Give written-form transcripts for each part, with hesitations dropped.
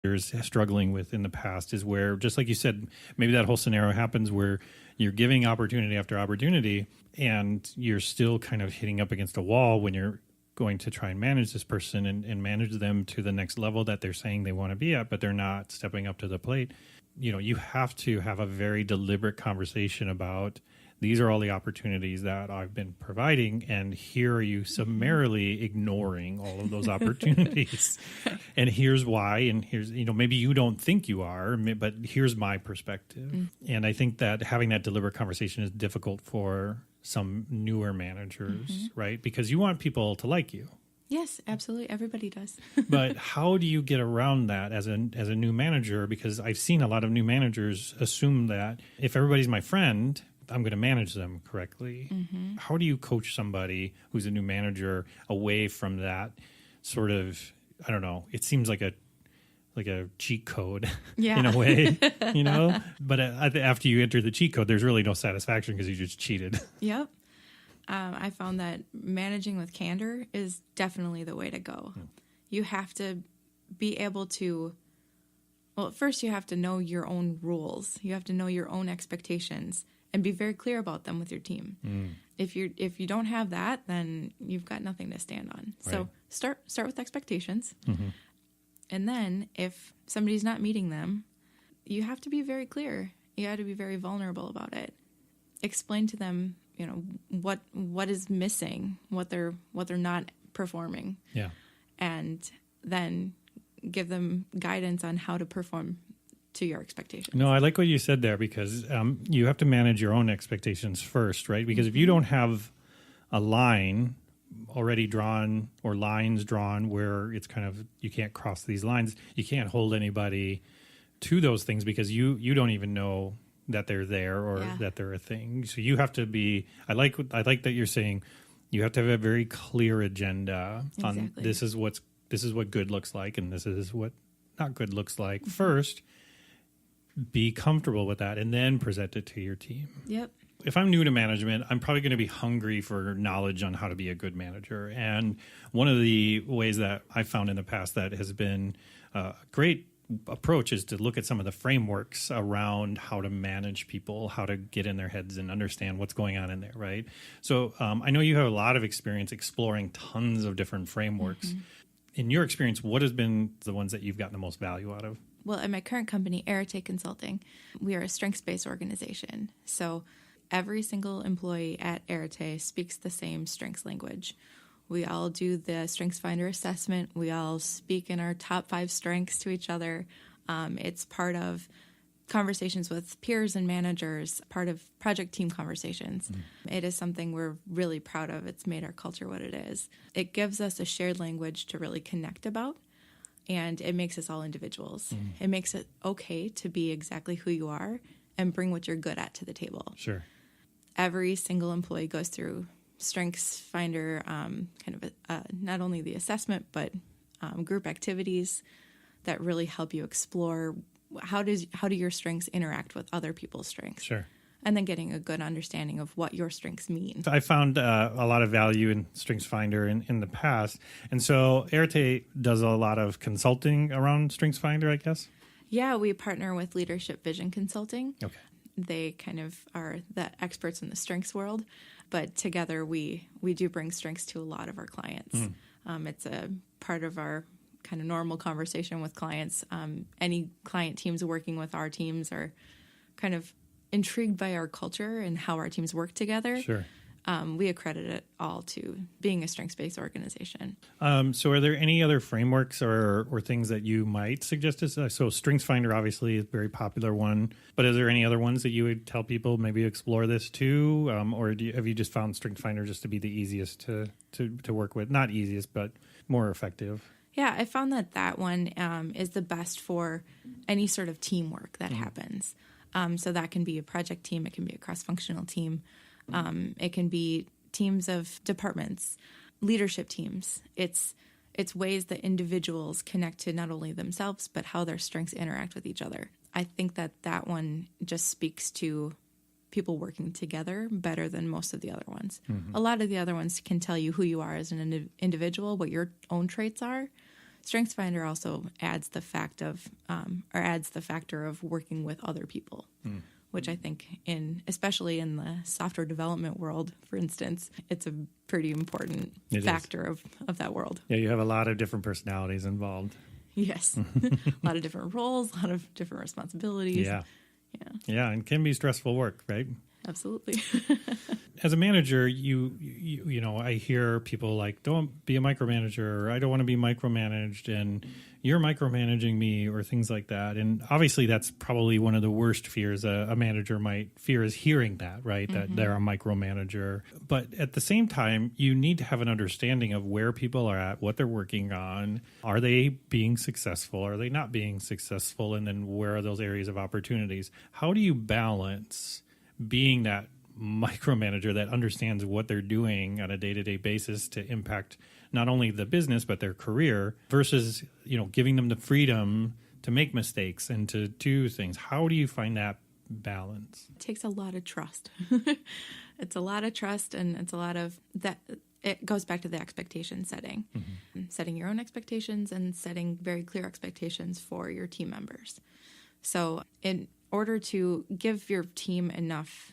managers struggling with in the past is where, just like you said, maybe that whole scenario happens where you're giving opportunity after opportunity and you're still kind of hitting up against a wall when you're going to try and manage this person and manage them to the next level that they're saying they want to be at, but they're not stepping up to the plate. You have to have a very deliberate conversation about, these are all the opportunities that I've been providing, and here are you summarily ignoring all of those opportunities. And here's why, and here's, maybe you don't think you are, but here's my perspective. And I think that having that deliberate conversation is difficult for some newer managers, right? Because you want people to like you. Yes, absolutely. Everybody does. But how do you get around that as a new manager? Because I've seen a lot of new managers assume that if everybody's my friend, I'm going to manage them correctly. How do you coach somebody who's a new manager away from that sort of, I don't know, it seems like a cheat code in a way, but after you enter the cheat code, there's really no satisfaction because you just cheated. Yep. I found that managing with candor is definitely the way to go. You have to be able to, well, first you have to know your own rules. You have to know your own expectations and be very clear about them with your team. If you don't have that, then you've got nothing to stand on. Right. So start with expectations. And then if somebody's not meeting them, you have to be very clear. You have to be very vulnerable about it. Explain to them, what is missing, what they're not performing. Yeah. And then give them guidance on how to perform to your expectations. No, I like what you said there, because you have to manage your own expectations first, right? Because if you don't have a line already drawn or lines drawn where it's kind of, you can't cross these lines, you can't hold anybody to those things because you don't even know that they're there or that they're a thing. So you have to be, I like that you're saying you have to have a very clear agenda on this is what good looks like and this is what not good looks like. First, be comfortable with that and then present it to your team. Yep. If I'm new to management, I'm probably going to be hungry for knowledge on how to be a good manager. And one of the ways that I found in the past that has been a great approach is to look at some of the frameworks around how to manage people, how to get in their heads and understand what's going on in there, right? So I know you have a lot of experience exploring tons of different frameworks. In your experience, what has been the ones that you've gotten the most value out of? Well, in my current company, Aeritae Consulting, we are a strengths-based organization. So every single employee at Aeritae speaks the same strengths language. We all do the Strengths Finder assessment. We all speak in our top 5 strengths to each other. It's part of conversations with peers and managers, part of project team conversations. It is something we're really proud of. It's made our culture what it is. It gives us a shared language to really connect about, and it makes us all individuals. It makes it okay to be exactly who you are and bring what you're good at to the table. Sure. Every single employee goes through Strengths Finder, not only the assessment, but group activities that really help you explore how do your strengths interact with other people's strengths. Sure. And then getting a good understanding of what your strengths mean. I found a lot of value in Strengths Finder in the past. And so Aeritae does a lot of consulting around Strengths Finder, I guess? Yeah, we partner with Leadership Vision Consulting. Okay. They kind of are the experts in the strengths world, but together we do bring strengths to a lot of our clients. It's a part of our kind of normal conversation with clients. Any client teams working with our teams are kind of intrigued by our culture and how our teams work together. Sure. We accredit it all to being a strengths-based organization. So are there any other frameworks or things that you might suggest? So Strengths Finder obviously is a very popular one, but is there any other ones that you would tell people maybe explore this too? Or have you just found Strengths Finder just to be the easiest to work with? Not easiest, but more effective. Yeah, I found that one is the best for any sort of teamwork that happens. So that can be a project team. It can be a cross-functional team. It can be teams of departments, leadership teams. It's ways that individuals connect to not only themselves, but how their strengths interact with each other. I think that one just speaks to people working together better than most of the other ones. A lot of the other ones can tell you who you are as an individual, what your own traits are. StrengthsFinder also adds the factor of working with other people, which I think especially in the software development world, for instance, it's a pretty important factor of that world. Yeah, you have a lot of different personalities involved. Yes. A lot of different roles, a lot of different responsibilities. Yeah. And it can be stressful work, right? Absolutely. As a manager, you know, I hear people like, don't be a micromanager, or I don't want to be micromanaged, and you're micromanaging me, or things like that. And obviously that's probably one of the worst fears a manager might fear, is hearing that, right? That they're a micromanager. But at the same time, you need to have an understanding of where people are at, what they're working on. Are they being successful? Are they not being successful? And then where are those areas of opportunities? How do you balance being that micromanager that understands what they're doing on a day-to-day basis to impact not only the business but their career, versus, you know, giving them the freedom to make mistakes and to do things? How do you find that balance? It takes a lot of trust. It's a lot of trust, and it's a lot of that. It goes back to the expectation setting, setting your own expectations and setting very clear expectations for your team members. So in order to give your team enough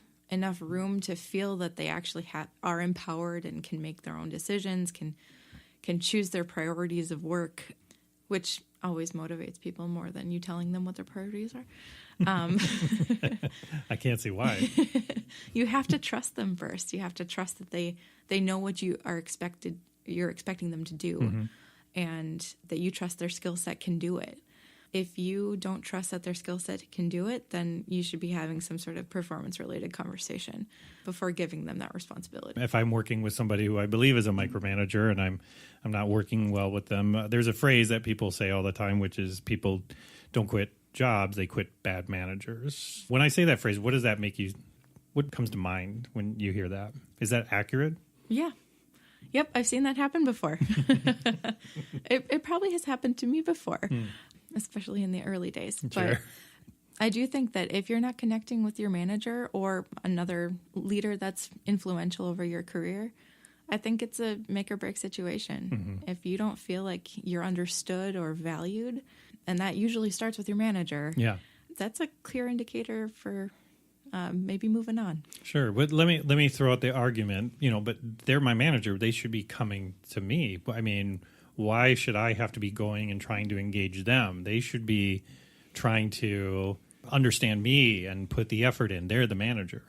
room to feel that they actually are empowered and can make their own decisions, can choose their priorities of work, which always motivates people more than you telling them what their priorities are. I can't see why. You have to trust them first. You have to trust that they know what you're expecting them to do, and that you trust their skill set can do it. If you don't trust that their skill set can do it, then you should be having some sort of performance-related conversation before giving them that responsibility. If I'm working with somebody who I believe is a micromanager and I'm not working well with them, there's a phrase that people say all the time, which is people don't quit jobs, they quit bad managers. When I say that phrase, what does that make you? What comes to mind when you hear that? Is that accurate? Yeah. Yep, I've seen that happen before. It probably has happened to me before. Especially in the early days. Sure. But I do think that if you're not connecting with your manager or another leader that's influential over your career, I think it's a make or break situation. If you don't feel like you're understood or valued, and that usually starts with your manager, that's a clear indicator for maybe moving on. Sure. But let me throw out the argument, you know, but they're my manager. They should be coming to me. I mean, why should I have to be going and trying to engage them? They should be trying to understand me and put the effort in. They're the manager.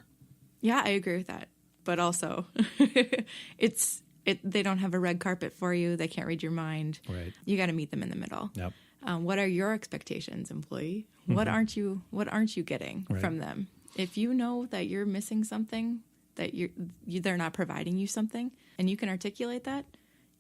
Yeah, I agree with that. But also, they don't have a red carpet for you. They can't read your mind. Right. You got to meet them in the middle. Yep. What are your expectations, employee? What aren't you getting from them? If you know that you're missing something, that they're not providing you something, and you can articulate that,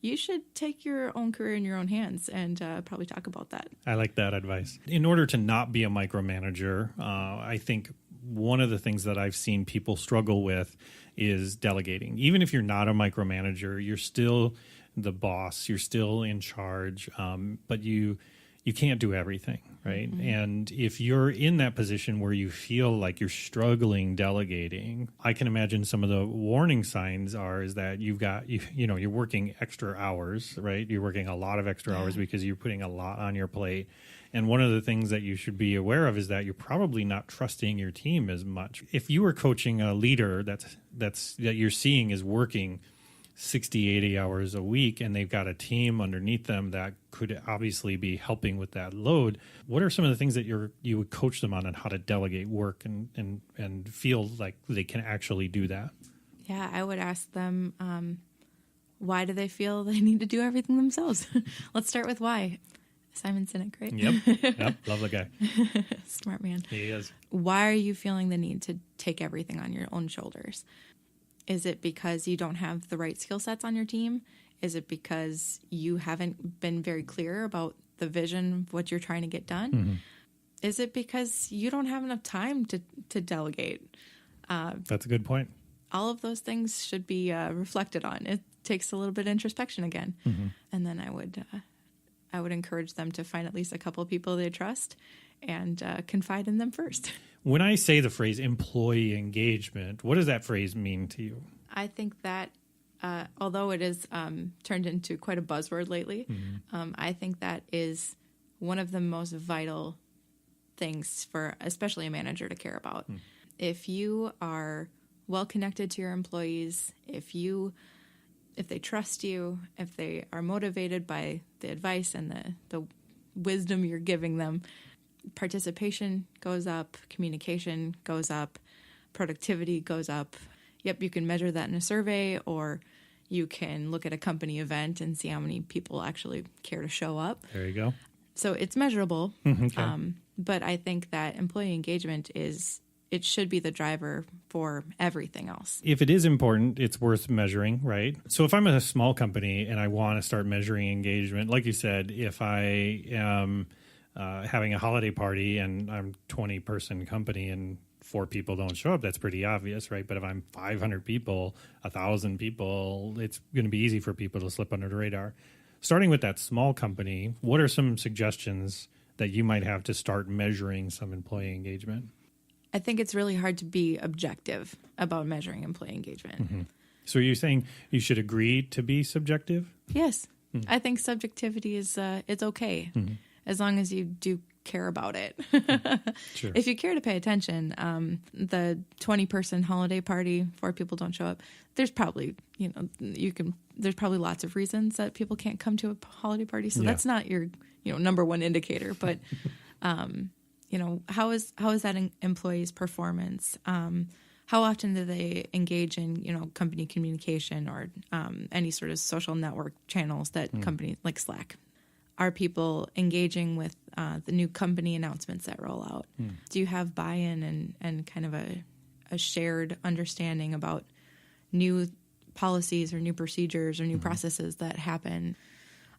you should take your own career in your own hands and probably talk about that. I like that advice. In order to not be a micromanager, I think one of the things that I've seen people struggle with is delegating. Even if you're not a micromanager, you're still the boss, you're still in charge, but you can't do everything, right? And if you're in that position where you feel like you're struggling delegating, I can imagine some of the warning signs is that you're working extra hours, right? You're working a lot of extra hours because you're putting a lot on your plate. And one of the things that you should be aware of is that you're probably not trusting your team as much. If you were coaching a leader that you're seeing is working 60, 80 hours a week, and they've got a team underneath them that could obviously be helping with that load, what are some of the things that you would coach them on how to delegate work and feel like they can actually do that? Yeah, I would ask them, why do they feel they need to do everything themselves? Let's start with why. Simon Sinek, right? Yep, love the guy. Smart man. He is. Why are you feeling the need to take everything on your own shoulders? Is it because you don't have the right skill sets on your team? Is it because you haven't been very clear about the vision of what you're trying to get done? Is it because you don't have enough time to delegate? That's a good point. All of those things should be reflected on. It takes a little bit of introspection again. And then I would encourage them to find at least a couple of people they trust and confide in them first. When I say the phrase employee engagement, what does that phrase mean to you? I think that although it is turned into quite a buzzword lately, I think that is one of the most vital things for especially a manager to care about. If you are well connected to your employees, if they trust you, if they are motivated by the advice and the wisdom you're giving them, participation goes up, communication goes up, productivity goes up. Yep, you can measure that in a survey, or you can look at a company event and see how many people actually care to show up. There you go. So it's measurable. Okay. But I think that employee engagement it should be the driver for everything else. If it is important, it's worth measuring, right? So if I'm a small company and I want to start measuring engagement, like you said, if I am having a holiday party and I'm 20-person company and 4 people don't show up, that's pretty obvious, right? But if I'm 500 people, 1,000 people, it's going to be easy for people to slip under the radar. Starting with that small company, what are some suggestions that you might have to start measuring some employee engagement? I think it's really hard to be objective about measuring employee engagement. So are you saying you should agree to be subjective? Yes. I think subjectivity is it's okay as long as you do care about it. Sure. If you care to pay attention, the 20-person holiday party, 4 people don't show up, there's probably, there's probably lots of reasons that people can't come to a holiday party. So that's not your, number one indicator, but how is that employee's performance? How often do they engage in, company communication or any sort of social network channels that companies like Slack? Are people engaging with the new company announcements that roll out? Do you have buy-in and kind of a shared understanding about new policies or new procedures or new processes that happen?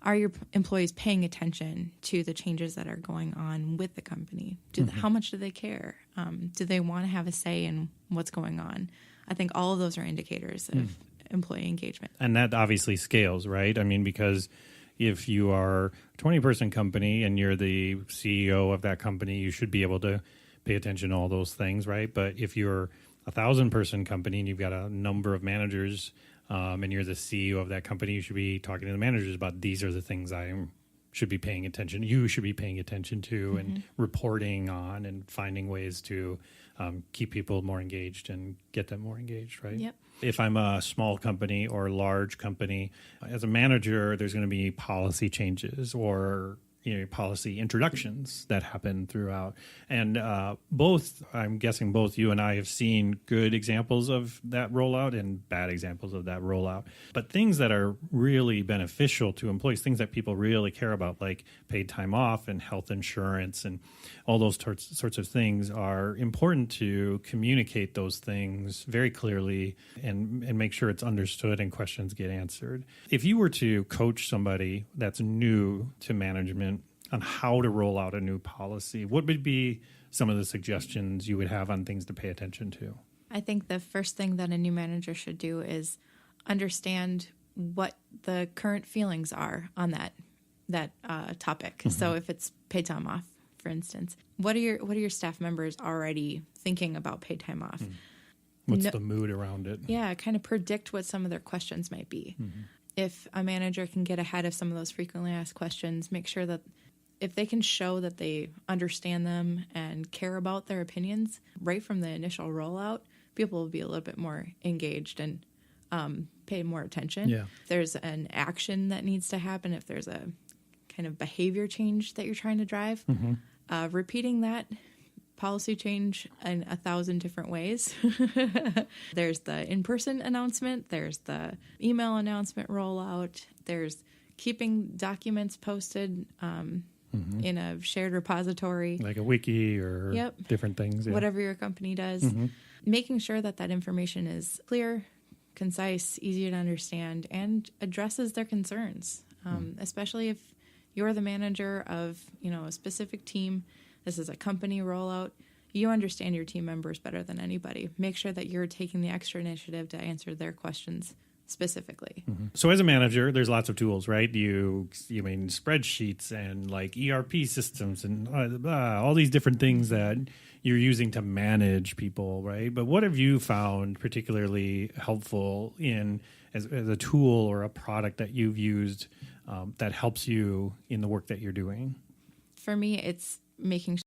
Are your employees paying attention to the changes that are going on with the company? How much do they care? Do they want to have a say in what's going on? I think all of those are indicators of employee engagement. And that obviously scales, right? I mean, because if you are a 20-person company and you're the CEO of that company, you should be able to pay attention to all those things, right? But if you're a 1,000-person company and you've got a number of managers and you're the CEO of that company, you should be talking to the managers about these are the things should be paying attention. You should be paying attention to and reporting on and finding ways to keep people more engaged and get them more engaged, right? Yep. If I'm a small company or a large company, as a manager, there's going to be policy changes or policy introductions that happen throughout. And I'm guessing both you and I have seen good examples of that rollout and bad examples of that rollout. But things that are really beneficial to employees, things that people really care about, like paid time off and health insurance and all those sorts of things, are important to communicate those things very clearly and make sure it's understood and questions get answered. If you were to coach somebody that's new to management on how to roll out a new policy, what would be some of the suggestions you would have on things to pay attention to? I think the first thing that a new manager should do is understand what the current feelings are on that topic. So if it's paid time off, for instance, what are your staff members already thinking about paid time off? What's the mood around it? Yeah, kind of predict what some of their questions might be. If a manager can get ahead of some of those frequently asked questions, make sure that if they can show that they understand them and care about their opinions right from the initial rollout, people will be a little bit more engaged and pay more attention. Yeah. If there's an action that needs to happen, if there's a kind of behavior change that you're trying to drive, repeating that policy change in 1,000 different ways. There's the in-person announcement, there's the email announcement rollout, there's keeping documents posted in a shared repository. Like a wiki or different things. Yeah. Whatever your company does. Making sure that information is clear, concise, easy to understand, and addresses their concerns, especially if you're the manager of a specific team. This is a company rollout. You understand your team members better than anybody. Make sure that you're taking the extra initiative to answer their questions specifically. So as a manager, there's lots of tools, right? You mean spreadsheets and like ERP systems and all these different things that you're using to manage people, right? But what have you found particularly helpful in as a tool or a product that you've used that helps you in the work that you're doing? For me, it's making